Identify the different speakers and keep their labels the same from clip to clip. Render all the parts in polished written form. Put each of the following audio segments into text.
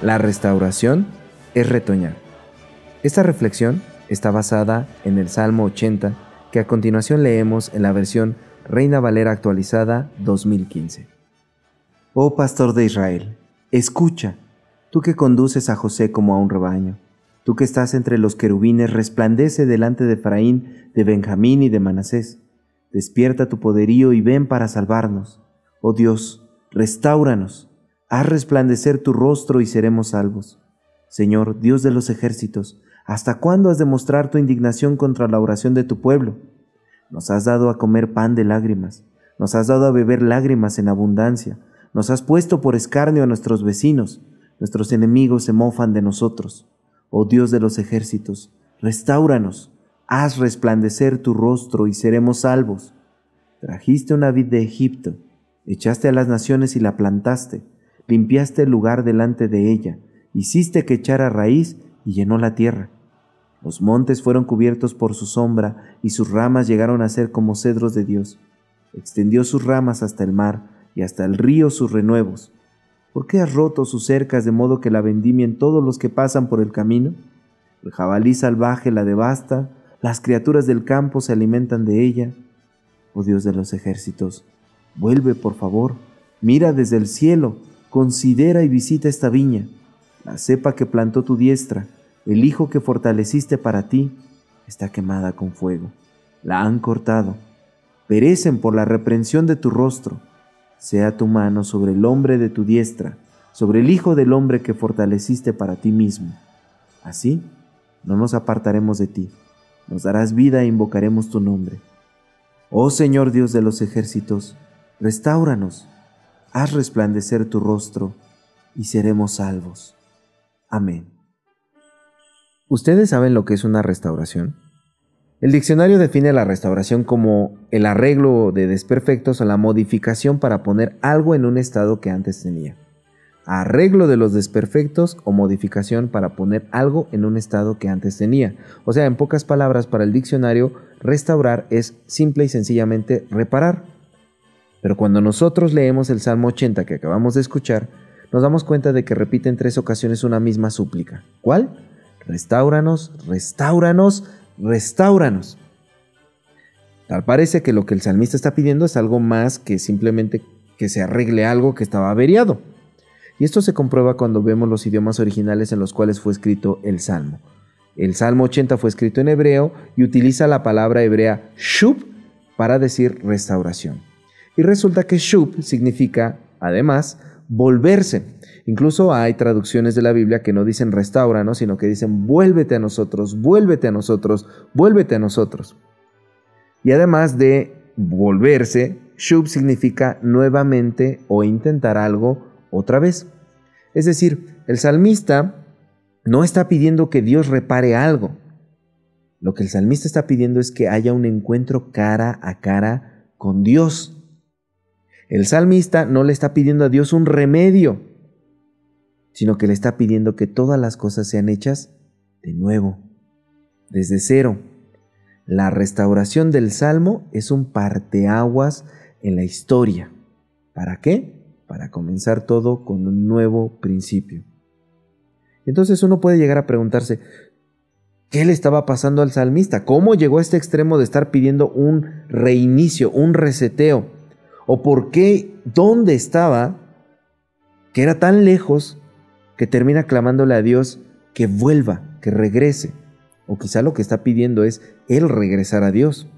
Speaker 1: La restauración es retoñar. Esta reflexión está basada en el Salmo 80, que a continuación leemos en la versión Reina Valera actualizada 2015. Oh pastor de Israel, escucha, tú que conduces a José como a un rebaño, tú que estás entre los querubines, resplandece delante de Efraín, de Benjamín y de Manasés. Despierta tu poderío y ven para salvarnos. Oh Dios, restáuranos, haz resplandecer tu rostro y seremos salvos. Señor, Dios de los ejércitos, ¿hasta cuándo has de mostrar tu indignación contra la oración de tu pueblo? Nos has dado a comer pan de lágrimas, nos has dado a beber lágrimas en abundancia, nos has puesto por escarnio a nuestros vecinos, nuestros enemigos se mofan de nosotros. Oh Dios de los ejércitos, restáuranos, haz resplandecer tu rostro y seremos salvos. Trajiste una vid de Egipto, echaste a las naciones y la plantaste, limpiaste el lugar delante de ella, hiciste que echara raíz y llenó la tierra. Los montes fueron cubiertos por su sombra y sus ramas llegaron a ser como cedros de Dios. Extendió sus ramas hasta el mar y hasta el río sus renuevos. ¿Por qué has roto sus cercas de modo que la vendimien todos los que pasan por el camino? El jabalí salvaje la devasta, las criaturas del campo se alimentan de ella. Oh Dios de los ejércitos, vuelve por favor, mira desde el cielo, considera y visita esta viña, la cepa que plantó tu diestra, el hijo que fortaleciste para ti, está quemada con fuego. La han cortado, perecen por la reprensión de tu rostro. Sea tu mano sobre el hombre de tu diestra, sobre el hijo del hombre que fortaleciste para ti mismo. Así no nos apartaremos de ti, nos darás vida e invocaremos tu nombre. Oh Señor Dios de los ejércitos, restáuranos, haz resplandecer tu rostro y seremos salvos. Amén. ¿Ustedes saben lo que es una restauración? El diccionario define la restauración como el arreglo de desperfectos o la modificación para poner algo en un estado que antes tenía. Arreglo de los desperfectos o modificación para poner algo en un estado que antes tenía. O sea, en pocas palabras, para el diccionario, restaurar es simple y sencillamente reparar. Pero cuando nosotros leemos el Salmo 80 que acabamos de escuchar, nos damos cuenta de que repite en 3 ocasiones una misma súplica. ¿Cuál? Restáuranos, restáuranos, restáuranos. Tal parece que lo que el salmista está pidiendo es algo más que simplemente que se arregle algo que estaba averiado. Y esto se comprueba cuando vemos los idiomas originales en los cuales fue escrito el Salmo. El Salmo 80 fue escrito en hebreo y utiliza la palabra hebrea shub para decir restauración. Y resulta que shub significa, además, volverse. Incluso hay traducciones de la Biblia que no dicen restáuranos, sino que dicen vuélvete a nosotros, vuélvete a nosotros, vuélvete a nosotros. Y además de volverse, shub significa nuevamente o intentar algo otra vez. Es decir, el salmista no está pidiendo que Dios repare algo. Lo que el salmista está pidiendo es que haya un encuentro cara a cara con Dios. El salmista no le está pidiendo a Dios un remedio, sino que le está pidiendo que todas las cosas sean hechas de nuevo, desde cero. La restauración del Salmo es un parteaguas en la historia. ¿Para qué? Para comenzar todo con un nuevo principio. Entonces uno puede llegar a preguntarse, ¿qué le estaba pasando al salmista? ¿Cómo llegó a este extremo de estar pidiendo un reinicio, un reseteo? ¿O por qué, dónde estaba, que era tan lejos, que termina clamándole a Dios que vuelva, que regrese? O quizá lo que está pidiendo es él regresar a Dios.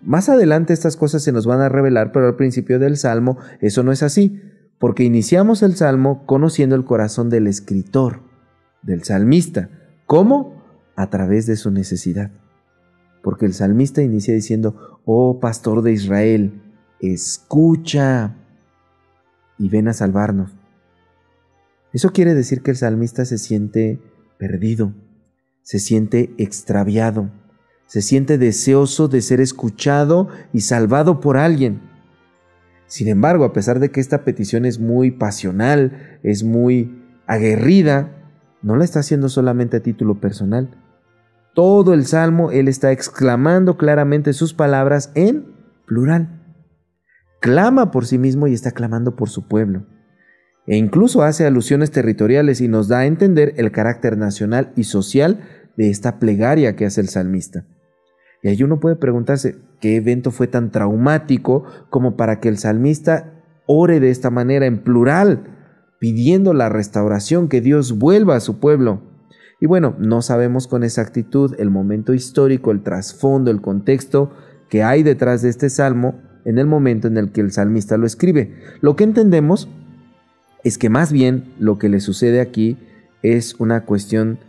Speaker 1: Más adelante estas cosas se nos van a revelar, pero al principio del Salmo eso no es así, porque iniciamos el Salmo conociendo el corazón del escritor, del salmista. ¿Cómo? A través de su necesidad. Porque el salmista inicia diciendo, oh pastor de Israel, escucha y ven a salvarnos. Eso quiere decir que el salmista se siente perdido, se siente extraviado, se siente deseoso de ser escuchado y salvado por alguien. Sin embargo, a pesar de que esta petición es muy pasional, es muy aguerrida, no la está haciendo solamente a título personal. Todo el salmo él está exclamando claramente sus palabras en plural. Clama por sí mismo y está clamando por su pueblo. e incluso hace alusiones territoriales y nos da a entender el carácter nacional y social de esta plegaria que hace el salmista. Y ahí uno puede preguntarse, ¿qué evento fue tan traumático como para que el salmista ore de esta manera en plural, pidiendo la restauración, que Dios vuelva a su pueblo? Y bueno, no sabemos con exactitud el momento histórico, el trasfondo, el contexto que hay detrás de este salmo en el momento en el que el salmista lo escribe. Lo que entendemos es que más bien lo que le sucede aquí es una cuestión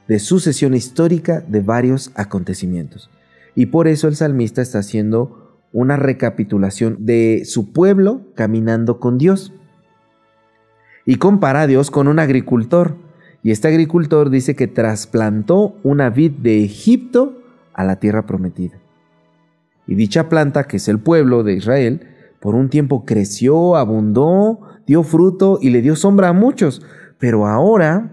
Speaker 1: de sucesión histórica de varios acontecimientos. Y por eso el salmista está haciendo una recapitulación de su pueblo caminando con Dios. Y compara a Dios con un agricultor. Y este agricultor dice que trasplantó una vid de Egipto a la tierra prometida. Y dicha planta, que es el pueblo de Israel, por un tiempo creció, abundó, dio fruto y le dio sombra a muchos. Pero ahora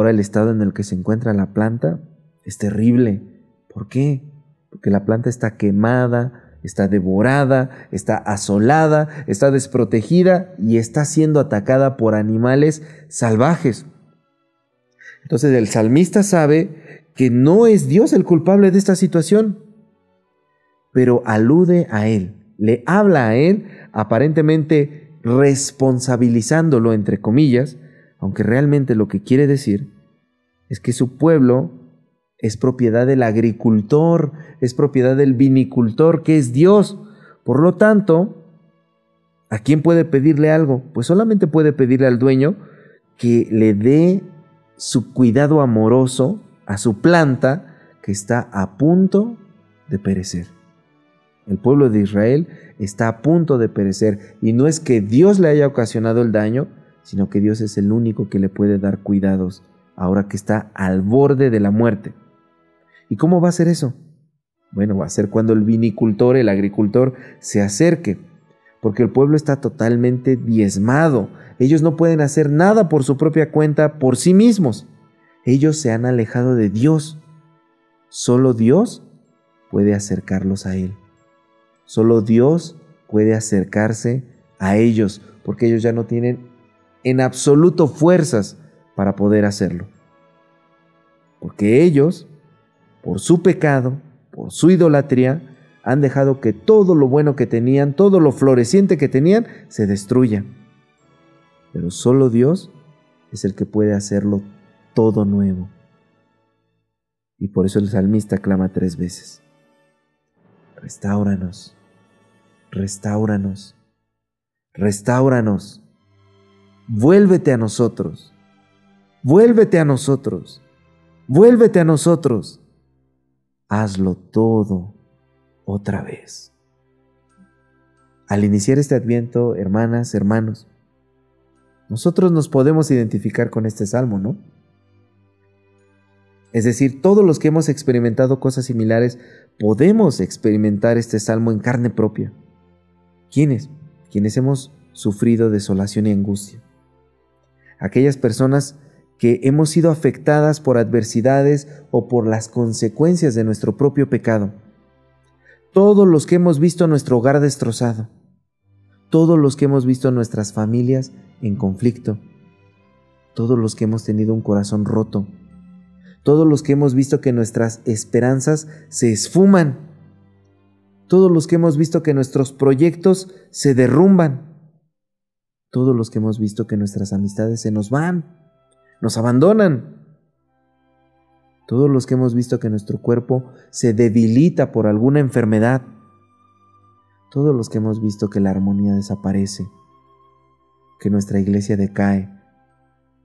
Speaker 1: el estado en el que se encuentra la planta es terrible. ¿Por qué? Porque la planta está quemada, está devorada, está asolada, está desprotegida y está siendo atacada por animales salvajes. Entonces el salmista sabe que no es Dios el culpable de esta situación, pero alude a él, le habla a él, aparentemente responsabilizándolo, entre comillas, aunque realmente lo que quiere decir es que su pueblo es propiedad del agricultor, es propiedad del vinicultor, que es Dios. Por lo tanto, ¿a quién puede pedirle algo? Pues solamente puede pedirle al dueño que le dé su cuidado amoroso a su planta que está a punto de perecer. El pueblo de Israel está a punto de perecer, y no es que Dios le haya ocasionado el daño, sino que Dios es el único que le puede dar cuidados ahora que está al borde de la muerte. ¿Y cómo va a ser eso? Bueno, va a ser cuando el vinicultor, el agricultor, se acerque, porque el pueblo está totalmente diezmado. Ellos no pueden hacer nada por su propia cuenta, por sí mismos. Ellos se han alejado de Dios. Solo Dios puede acercarlos a Él. Solo Dios puede acercarse a ellos, porque ellos ya no tienen en absoluto fuerzas para poder hacerlo. Porque ellos, por su pecado, por su idolatría, han dejado que todo lo bueno que tenían, todo lo floreciente que tenían, se destruya. Pero solo Dios es el que puede hacerlo todo nuevo. Y por eso el salmista clama 3 veces: restáuranos, restáuranos, restáuranos, vuélvete a nosotros, vuélvete a nosotros, vuélvete a nosotros. Hazlo todo otra vez. Al iniciar este Adviento, hermanas, hermanos, nosotros nos podemos identificar con este salmo, ¿no? Es decir, todos los que hemos experimentado cosas similares podemos experimentar este salmo en carne propia. ¿Quiénes? Quienes hemos sufrido desolación y angustia. Aquellas personas que hemos sido afectadas por adversidades o por las consecuencias de nuestro propio pecado. Todos los que hemos visto nuestro hogar destrozado. Todos los que hemos visto nuestras familias en conflicto. Todos los que hemos tenido un corazón roto. Todos los que hemos visto que nuestras esperanzas se esfuman. Todos los que hemos visto que nuestros proyectos se derrumban. Todos los que hemos visto que nuestras amistades se nos van, nos abandonan. Todos los que hemos visto que nuestro cuerpo se debilita por alguna enfermedad. Todos los que hemos visto que la armonía desaparece, que nuestra iglesia decae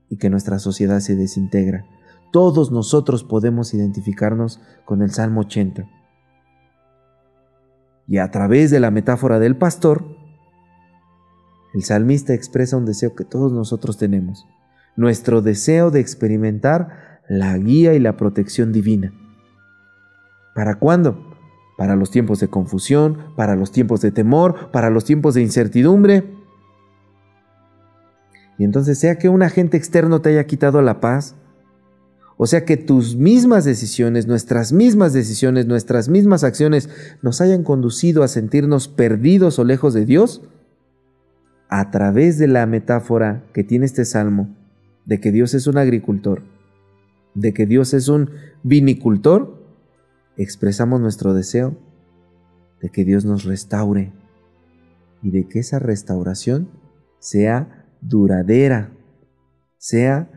Speaker 1: y que nuestra sociedad se desintegra. Todos nosotros podemos identificarnos con el Salmo 80. Y a través de la metáfora del pastor, el salmista expresa un deseo que todos nosotros tenemos. Nuestro deseo de experimentar la guía y la protección divina. ¿Para cuándo? Para los tiempos de confusión, para los tiempos de temor, para los tiempos de incertidumbre. Y entonces, sea que un agente externo te haya quitado la paz, o sea que tus mismas decisiones, nuestras mismas acciones nos hayan conducido a sentirnos perdidos o lejos de Dios, a través de la metáfora que tiene este salmo, de que Dios es un agricultor, de que Dios es un vinicultor, expresamos nuestro deseo de que Dios nos restaure y de que esa restauración sea duradera, sea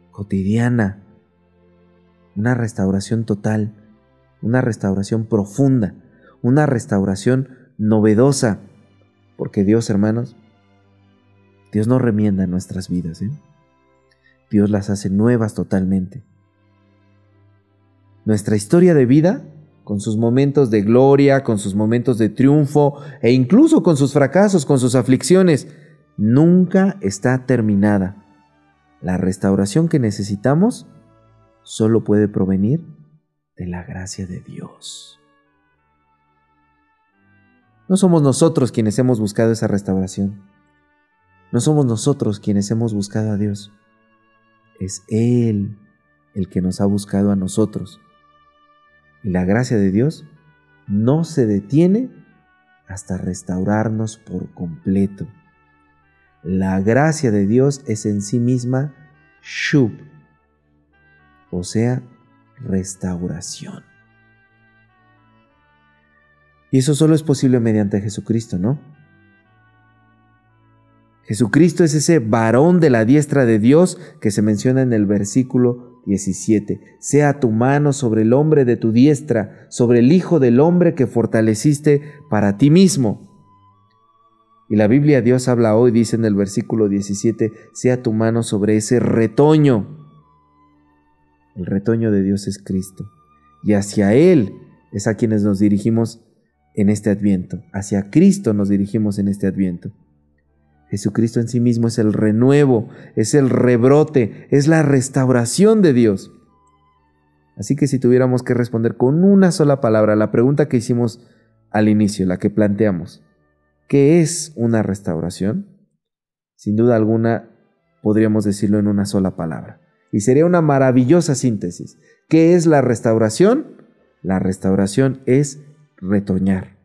Speaker 1: cotidiana, una restauración total, una restauración profunda, una restauración novedosa, porque Dios, hermanos, Dios no remienda nuestras vidas, Dios las hace nuevas totalmente. Nuestra historia de vida, con sus momentos de gloria, con sus momentos de triunfo e incluso con sus fracasos, con sus aflicciones, nunca está terminada. La restauración que necesitamos solo puede provenir de la gracia de Dios. No somos nosotros quienes hemos buscado esa restauración. No somos nosotros quienes hemos buscado a Dios. Es Él el que nos ha buscado a nosotros. Y la gracia de Dios no se detiene hasta restaurarnos por completo. La gracia de Dios es en sí misma shub, o sea, restauración. Y eso solo es posible mediante Jesucristo, ¿no? Jesucristo es ese varón de la diestra de Dios que se menciona en el versículo 17. Sea tu mano sobre el hombre de tu diestra, sobre el Hijo del hombre que fortaleciste para ti mismo. Y la Biblia Dios habla hoy, dice en el versículo 17, sea tu mano sobre ese retoño. El retoño de Dios es Cristo. Y hacia Él es a quienes nos dirigimos en este Adviento. Hacia Cristo nos dirigimos en este Adviento. Jesucristo en sí mismo es el renuevo, es el rebrote, es la restauración de Dios. Así que si tuviéramos que responder con una sola palabra a la pregunta que hicimos al inicio, la que planteamos, ¿qué es una restauración? Sin duda alguna podríamos decirlo en una sola palabra. Y sería una maravillosa síntesis. ¿Qué es la restauración? La restauración es retoñar.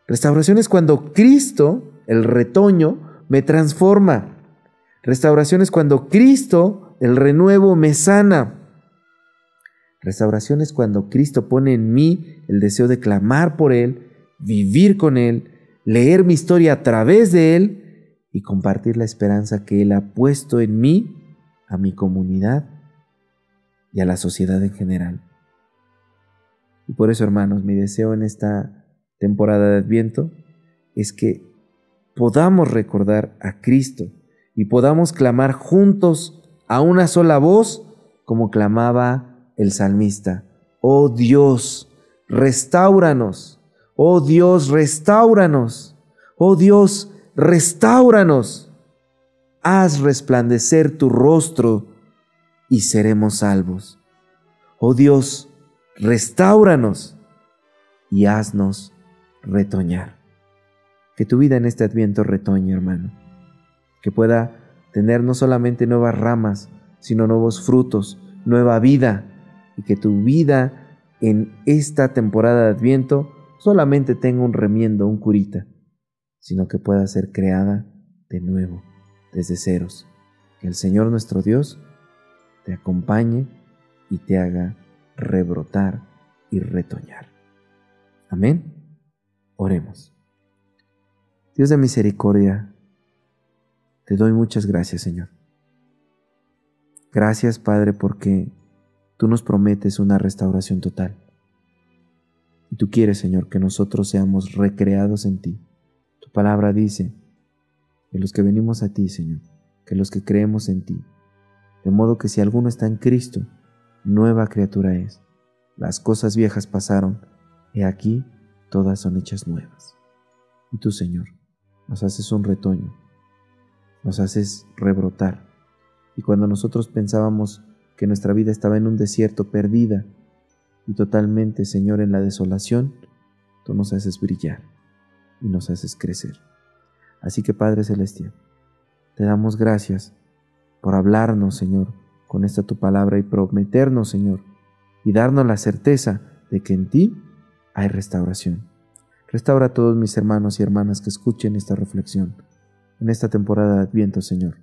Speaker 1: Restauración es cuando Cristo, el retoño, me transforma. Restauración es cuando Cristo, el renuevo, me sana. Restauración es cuando Cristo pone en mí el deseo de clamar por Él, vivir con Él, leer mi historia a través de Él y compartir la esperanza que Él ha puesto en mí, a mi comunidad y a la sociedad en general. Y por eso, hermanos, mi deseo en esta temporada de Adviento es que podamos recordar a Cristo y podamos clamar juntos a una sola voz como clamaba el salmista: oh Dios, restáuranos, oh Dios, restáuranos, oh Dios, restáuranos, haz resplandecer tu rostro y seremos salvos. Oh Dios, restáuranos y haznos retoñar. Que tu vida en este Adviento retoñe, hermano. Que pueda tener no solamente nuevas ramas, sino nuevos frutos, nueva vida. Y que tu vida en esta temporada de Adviento solamente tenga un remiendo, un curita, sino que pueda ser creada de nuevo, desde ceros. Que el Señor nuestro Dios te acompañe y te haga rebrotar y retoñar. Amén. Oremos. Dios de misericordia, te doy muchas gracias, Señor. Gracias, Padre, porque tú nos prometes una restauración total. Y tú quieres, Señor, que nosotros seamos recreados en ti. Tu palabra dice que los que venimos a ti, Señor, que los que creemos en ti, de modo que si alguno está en Cristo, nueva criatura es. Las cosas viejas pasaron, he aquí, todas son hechas nuevas. Y tú, Señor, nos haces un retoño, nos haces rebrotar. Y cuando nosotros pensábamos que nuestra vida estaba en un desierto, perdida y totalmente, Señor, en la desolación, tú nos haces brillar y nos haces crecer. Así que, Padre Celestial, te damos gracias por hablarnos, Señor, con esta tu palabra y prometernos, Señor, y darnos la certeza de que en ti hay restauración. Restaura a todos mis hermanos y hermanas que escuchen esta reflexión. En esta temporada de Adviento, Señor,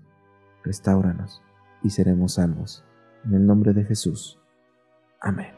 Speaker 1: restáuranos y seremos salvos. En el nombre de Jesús. Amén.